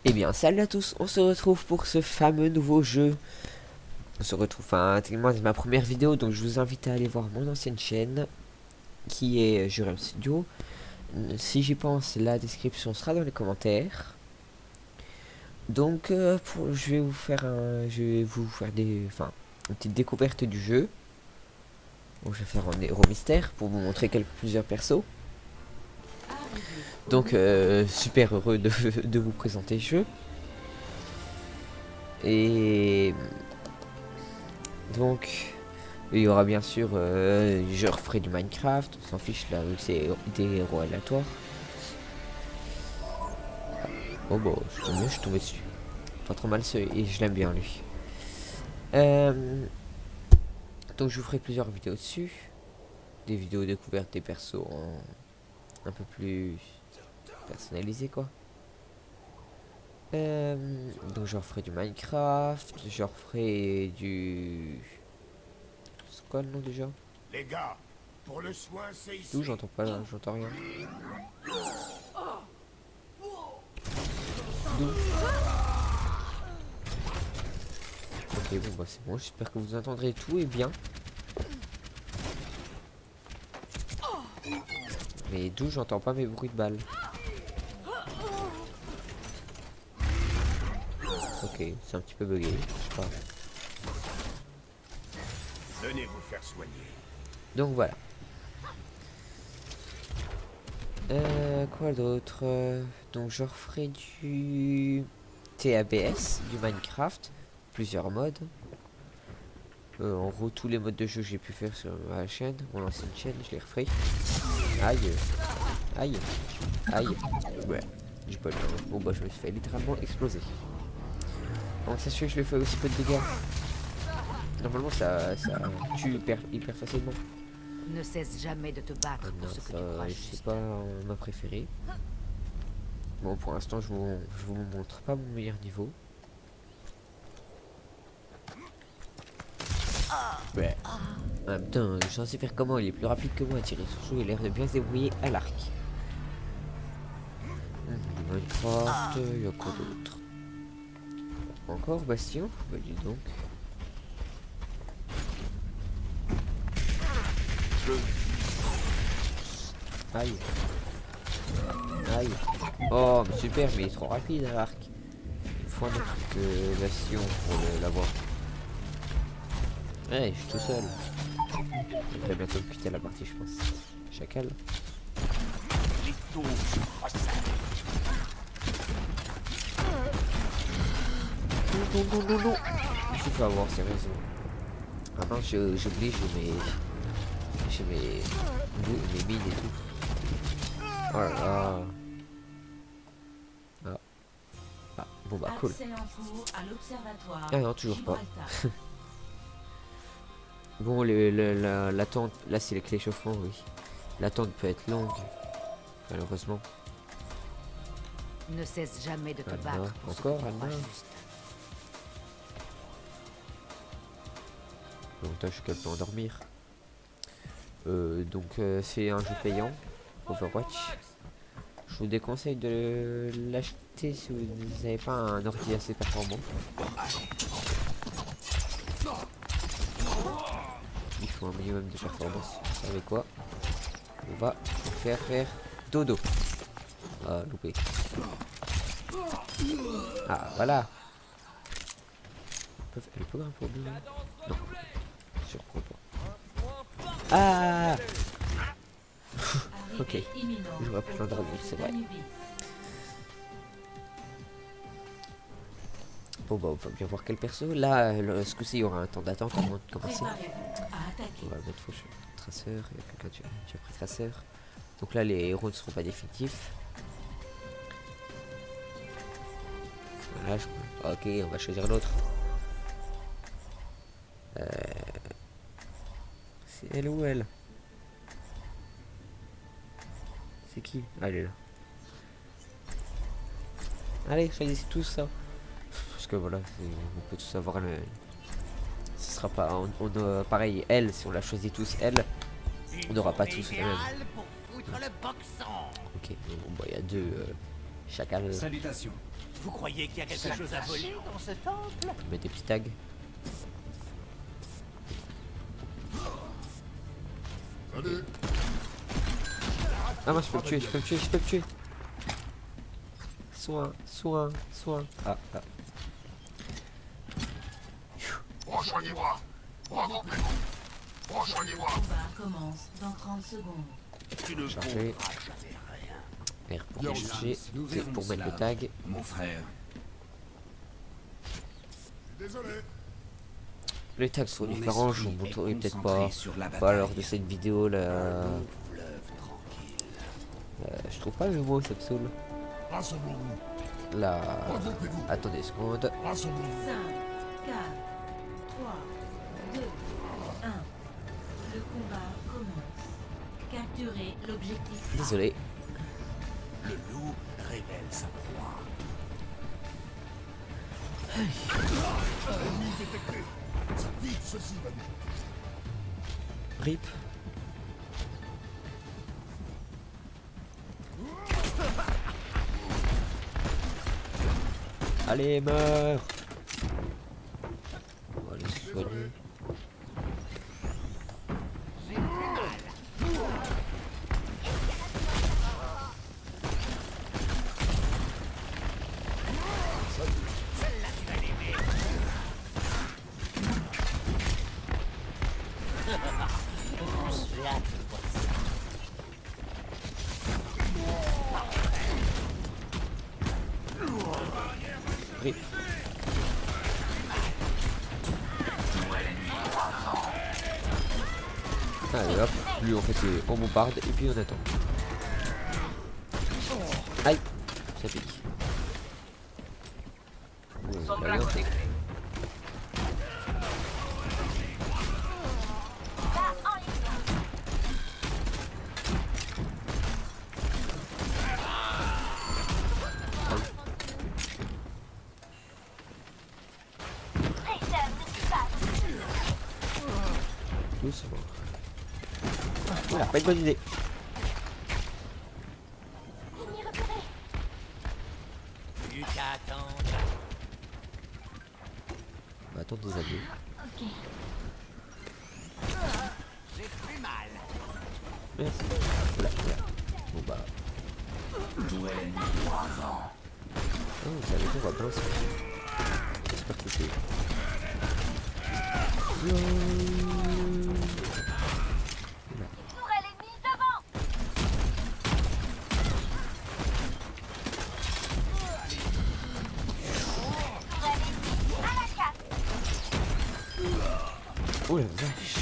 Eh bien, salut à tous, on se retrouve pour ce fameux nouveau jeu. On se retrouve, enfin, techniquement, c'est ma première vidéo, donc je vous invite à aller voir mon ancienne chaîne, qui est Jurem Studio. Si j'y pense, la description sera dans les commentaires. Donc, je vais vous faire une petite découverte du jeu. Donc, je vais faire un héros mystère pour vous montrer plusieurs persos. Donc, super heureux de vous présenter le jeu. Et donc, il y aura bien sûr, je referai du Minecraft, on s'en fiche là, c'est des héros aléatoires. Oh bah, je suis tombé dessus. Pas trop mal, et je l'aime bien lui. Euh, donc je vous ferai plusieurs vidéos dessus. Des vidéos découvertes des persos un peu plus personnalisées quoi. Donc je referai du Minecraft, je referai du... C'est quoi le nom déjà? Les gars, pour le soin, c'est ici. D'où j'entends pas là, j'entends rien. D'où? Ok, bon bah c'est bon, j'espère que vous entendrez tout et bien. Mais d'où j'entends pas mes bruits de balles. Ok, c'est un petit peu bugué, je sais pas. Venez vous faire soigner. Donc voilà. Quoi d'autre? Donc je referai du TABS, du Minecraft, plusieurs modes. En gros tous les modes de jeu que j'ai pu faire sur ma chaîne, mon ancienne chaîne, je les referai. Aïe, aïe, aïe. Ouais, j'ai pas le temps. Bon bah je me suis fait littéralement exploser. Donc c'est sûr que je le fais aussi peu de dégâts. Normalement ça tue hyper facilement. Ne cesse jamais de te battre pour ce que tu crois juste. C'est pas ma préférée. Bon, pour l'instant, je vous montre pas mon meilleur niveau. Ouais. Ah putain, je suis censé faire comment? Il est plus rapide que moi à tirer. Surtout, il a l'air de bien se débrouiller à l'arc. Minecraft, il y a quoi d'autre? Encore Bastion? Bah dis donc. Aïe. Aïe. Oh, mais super, mais il est trop rapide à l'arc. Il faut un autre truc Bastion pour l'avoir. Ouais, je suis tout seul. Je vais bientôt quitter la partie, je pense. Chacal. Non. Il faut avoir ces réseaux. Ah non, j'oublie, j'ai mes mines et tout. Oh là là. Ah, bon bah cool. Ah non, toujours pas. Bon, l'attente, là c'est les clés chauffement, oui. L'attente peut être longue, malheureusement. Ne cesse jamais de te Anna, battre pour encore ce que tu crois Anna. juste. Donc là, je suis capable d'endormir. C'est un jeu payant, Overwatch. Je vous déconseille de l'acheter si vous n'avez pas un ordi assez performant. Il faut un minimum de performance. Vous savez quoi? On va faire dodo. Ah, loupé. Ah, voilà. Elle peut grimper au bout? Non. Surprends pas. Ah. Ok. J'aurais pu l'endormir, c'est vrai. Bon bah on va bien voir quel perso. Là, ce coup-ci, il y aura un temps d'attente avant de commencer. On va mettre traceur. Il y a quelqu'un qui a pris traceur. Donc là, les héros ne seront pas définitifs. Voilà, ok, on va choisir l'autre. C'est elle ou elle? C'est qui? Ah, elle est là. Allez, choisissez tous ça. Parce que voilà, on peut tous avoir le... Ce sera pas... pareil, elle, si on la choisit tous, elle, on n'aura pas tous le même. Ok, bon, bah il y a deux... Chacal. Salutations. Vous croyez qu'il y a quelque chose à voler dans ce temple? On met des petits tags. Ah moi je peux le tuer, je peux le tuer, je peux le tuer. Soin, soin, soin. Ah, ah. Rejoignez-moi. Regroupez-vous. Rejoignez-moi. Combat commence dans 30 secondes. Tu ne Charger. comprends jamais rien. R pour charger, c'est pour mettre le tag. Mon frère. Désolé. Les tags sont Mon différents, je vous esprit est montrerai peut-être concentré pas. sur la Pas lors de bataille. cette vidéo là. Fleuve tranquille. Je trouve pas le mot, ça me saoule. Rassemblons-nous. Là. Regroupez-vous. Attendez une seconde. Rassemblons-nous. 5, 4, 3, 2, 1. Le combat commence. Capturez l'objectif. Désolé. Le loup révèle sa proie. Ennemi détecté. Vite, ceci va nous. RIP. Allez, meurs. On va les soigner. RIP. Allez hop, lui on fait on bombarde et puis on attend. Aïe, ça pique. Là, bien. Doucement. Oula, pas une bonne idée. Plus qu'à attendre. On va attendre des alliés. J'ai plus mal. Merci. Oula, oula. Bon bah. Duel ennemi 3 ans. Oh, ça veut dire on va bien se faire toucher. Oh la vache.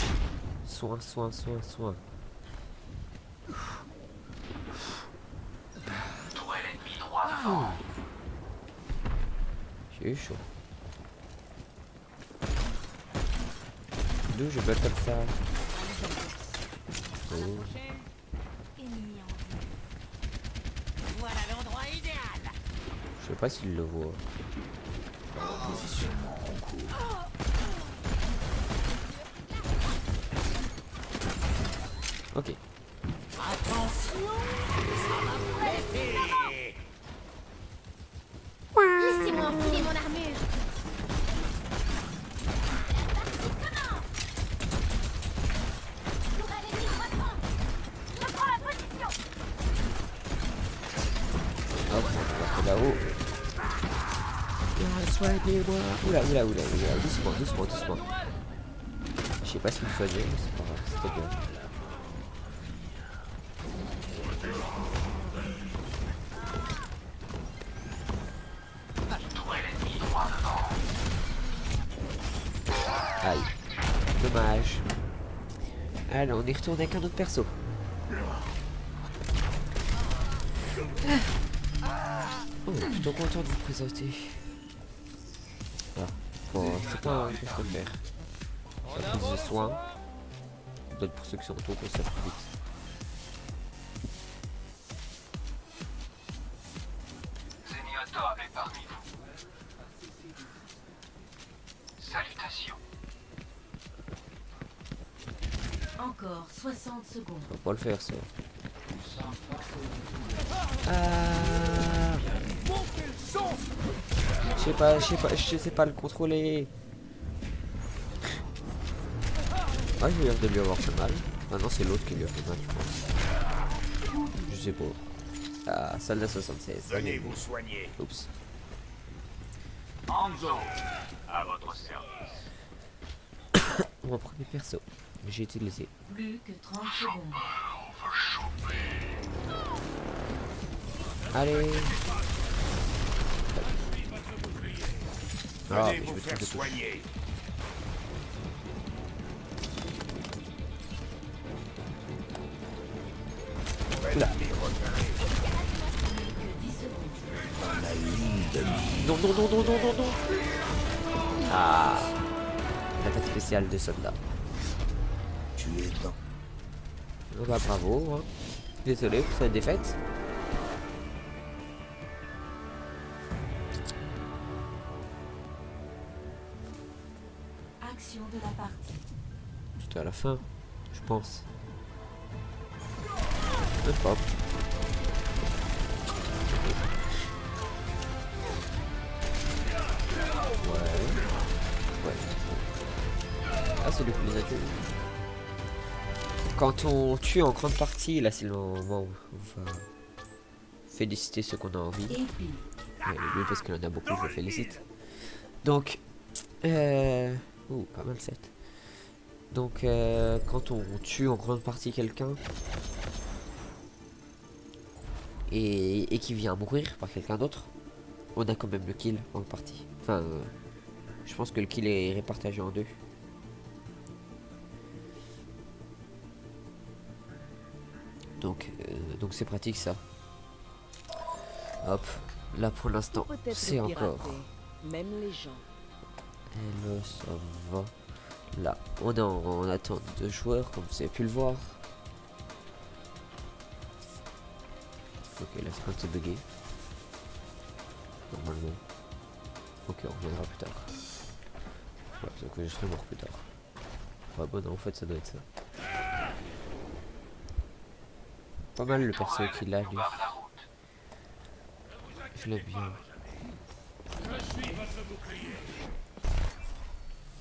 Soin, soin, soin, soin. Duel ennemi 3 ans. J'ai eu chaud. D'où je bats comme ça. Oh. Voilà l'endroit idéal. Je sais pas s'il le voit. Positionnement en cours. Ok. Attention, ça va péter. Laissez-moi enfiler mon armure. Hop, on va passer là-haut. Ah, soignez-moi. Oula, oula, oula, oula. Doucement, doucement, doucement. Je sais pas si vous le soignez, mais c'est pas grave, c'était bien. Aïe. Dommage. Allez, on y retourne avec un autre perso. Oh, plutôt content de vous présenter. Ah, bon, c'est pas ce que je peux faire. La prise de soins. Donne pour ceux qui sont autour, ça plus vite. Zenyatta est parmi vous. Salutations. Encore 60 secondes. On va pas le faire ça. Ah. Je sais pas le contrôler. Ah, j'ai l'air de lui avoir fait mal. Maintenant, c'est l'autre qui lui a fait mal, je pense. Je sais pas. Ah, soldat 76. Venez vous soigner. Oups. Hanzo, à votre service. Mon premier perso. J'ai utilisé. Plus que 30 secondes. Allez. Ah, Venez mais je vous me faire trompe de touche. soigner. Là. Non, non, non, non, non, non, non. Ah. L'attaque spéciale de soldat. Tu es dans. Oh bah bravo. Hein. Désolé pour cette défaite. Action de la partie. Tout à la fin, je pense. Hop. Ouais. Ah, c'est le plus naturel. Quand on tue en grande partie, là c'est le moment où on va féliciter ceux qu'on a envie. Épique. Ouais, lui parce qu'il en a beaucoup, je le félicite. Donc, pas mal 7. Donc, quand on tue en grande partie quelqu'un et qui vient mourir par quelqu'un d'autre, on a quand même le kill en partie. Enfin, je pense que le kill est répartagé en deux. Donc c'est pratique ça. Hop, là pour l'instant, c'est encore. Même les gens. Hello, ça va. Là, on est en attente de joueurs, comme vous avez pu le voir. Ok, là c'est quand c'est bugué. Normalement. Ok, on reviendra plus tard. Ouais, donc je serai mort plus tard. Ouais, bon, non, en fait, ça doit être ça. Pas mal le perso qu'il a, lui. Je l'aime bien.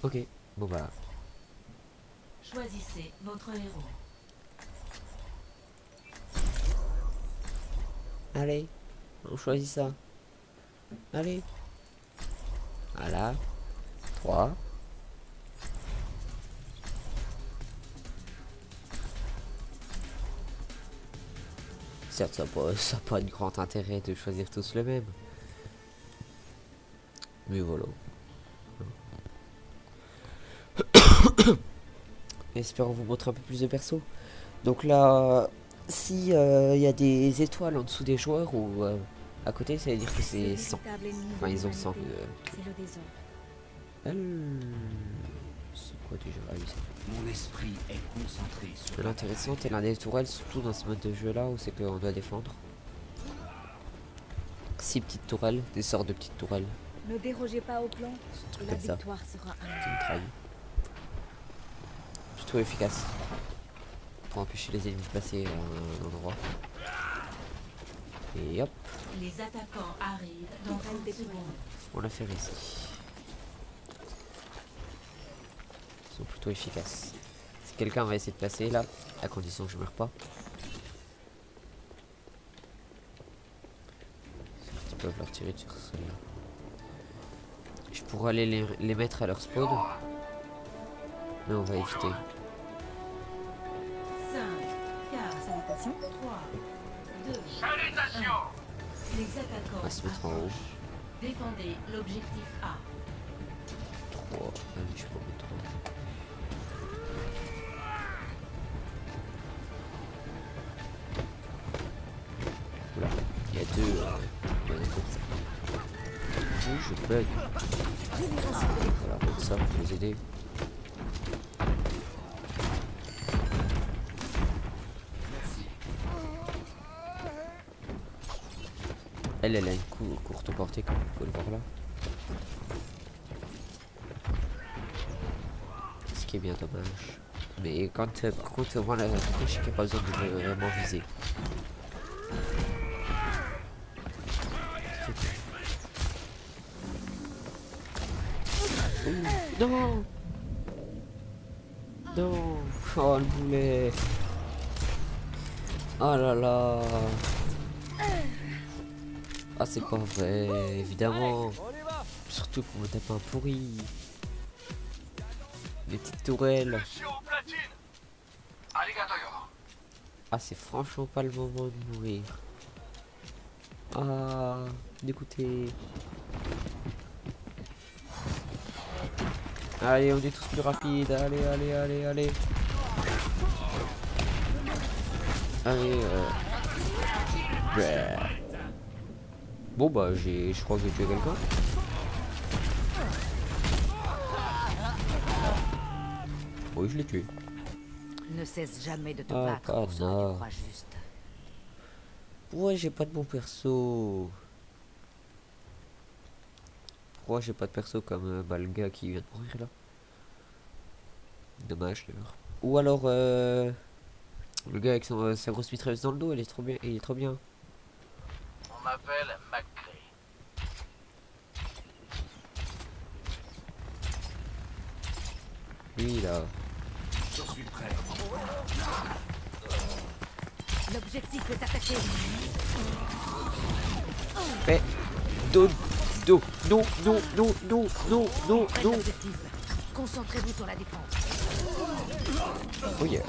Ok, bon bah. Choisissez votre héros. Allez, on choisit ça. Allez. Voilà. 3. Certes, ça n'a pas de grand intérêt de choisir tous le même. Mais voilà. Espérons vous montrer un peu plus de persos. Donc là, si y a des étoiles en dessous des joueurs ou à côté, ça veut dire que c'est 100. Enfin, ils ont 100. C'est le désordre. C'est quoi déjà? Ah oui, Mon esprit est concentré sur c'est l'intéressant, c'est l'un des tourelles, surtout dans ce mode de jeu là où c'est qu'on doit défendre. 6 petites tourelles, des sortes de petites tourelles. Ne dérogez pas au plan. Un truc La comme ça. victoire sera Qui un. me trahit. Plutôt efficace. Pour empêcher les ennemis de passer à un endroit. Et hop, Les attaquants arrivent dans 30 secondes. on l'a fait ici. Ils sont plutôt efficaces. Si quelqu'un va essayer de passer là, à condition que je meurs pas. Ils peuvent leur tirer sur celui-là. Je pourrais aller les mettre à leur spawn. Mais on va éviter. 5, 4, Salutations. 3, 2, Salutations. les attaquants On va se mettre en haut. approchent. Défendez l'objectif A. 3. Ah oui, je peux en mettre 3. Oula, il y a deux. Il y en a comme ça. Ouh, je bug. Voilà, comme ça, pour les aider. Elle a une courte portée, comme vous pouvez le voir là. Ce qui est bien dommage. Mais quand par contre moi la je sais qu'il n'y a pas besoin de vraiment viser. Non. Non. Oh le boulet. Oh là là. Ah c'est pas vrai, évidemment. Surtout pour me taper un pourri. Les petites tourelles. Mission platine. Arigato yo. Ah c'est franchement pas le moment de mourir. Ah, dégoûté. Allez, on est tous plus rapides. Allez, allez, allez, allez. Allez, ouais. Bon bah je crois que j'ai tué quelqu'un. Oui, je l'ai tué. Ne cesse jamais de te Ah, battre pour ce que connard. tu crois juste. Pourquoi j'ai pas de bon perso? Pourquoi j'ai pas de perso comme bah, le gars qui vient de mourir là? Dommage d'ailleurs. Ou alors le gars avec sa grosse mitrailleuse dans le dos, il est trop bien. Il est trop bien. On m'appelle McCree. Lui là. Je suis prêt. L'objectif est attaqué. Mais dos, dos, non, non, non, non, non, non, Près non. d'objectif. Concentrez-vous sur la défense. Oh yeah.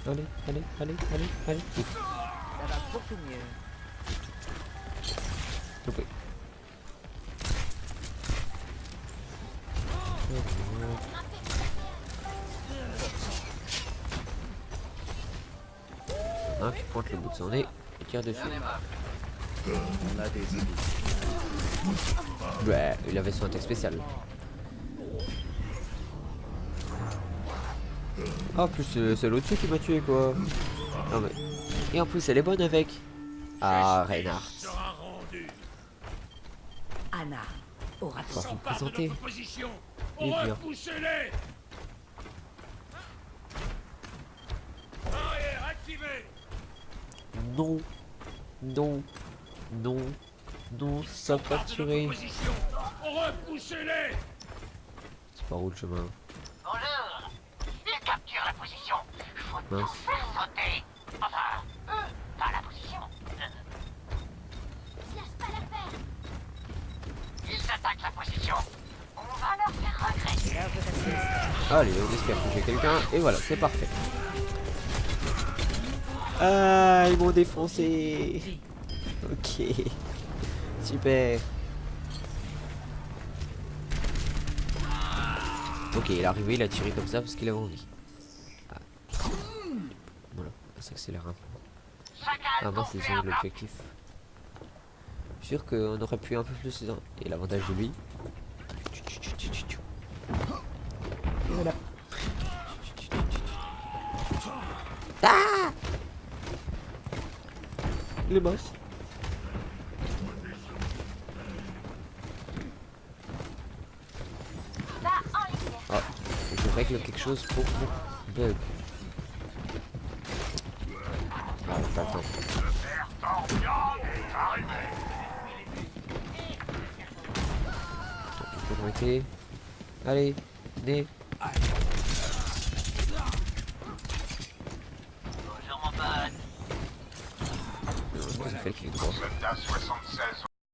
Allez, allez, allez, allez, allez. Ouf, Ça va beaucoup mieux. loupé. Un qui pointe le bout de son nez et tire dessus. On a des idées. Ouais, il avait son attaque spéciale. Ah, en plus, c'est l'autre dessus qui m'a tué quoi. Non mais. Et en plus, elle est bonne avec. Ah, Reinhardt. Sera rendu. Anna aura Faut vous présenter. Position. Il est bien. Repoussez-les. Barrière activée. Non. Non. Non. Non, ça va pas tuer. Position. Repoussez-les. C'est par où le chemin? Bonjour. Ils capturent la position. Faut Mince. faire sauter. Enfin, eux, pas la position. Lâche pas l'affaire. Ils attaquent la position. On va leur faire regretter. Allez, on espère toucher quelqu'un. Et voilà, c'est parfait. Ah, ils m'ont défoncé. Ok. Super. Ok, il est arrivé, il a tiré comme ça parce qu'il avait envie. Ah. Voilà, ça accélère un peu. Ah mince, c'est ça l'objectif. Je suis sûr qu'on aurait pu un peu plus dans... Et l'avantage de lui. Et voilà. Ah, il est moche. Ah, je règle quelque chose pour mon bug. Ah, j'ai pas le temps. Il faut arrêter. Allez, venez. Bonjour mon pote. J'ai fait le clic droit. Soldat 60.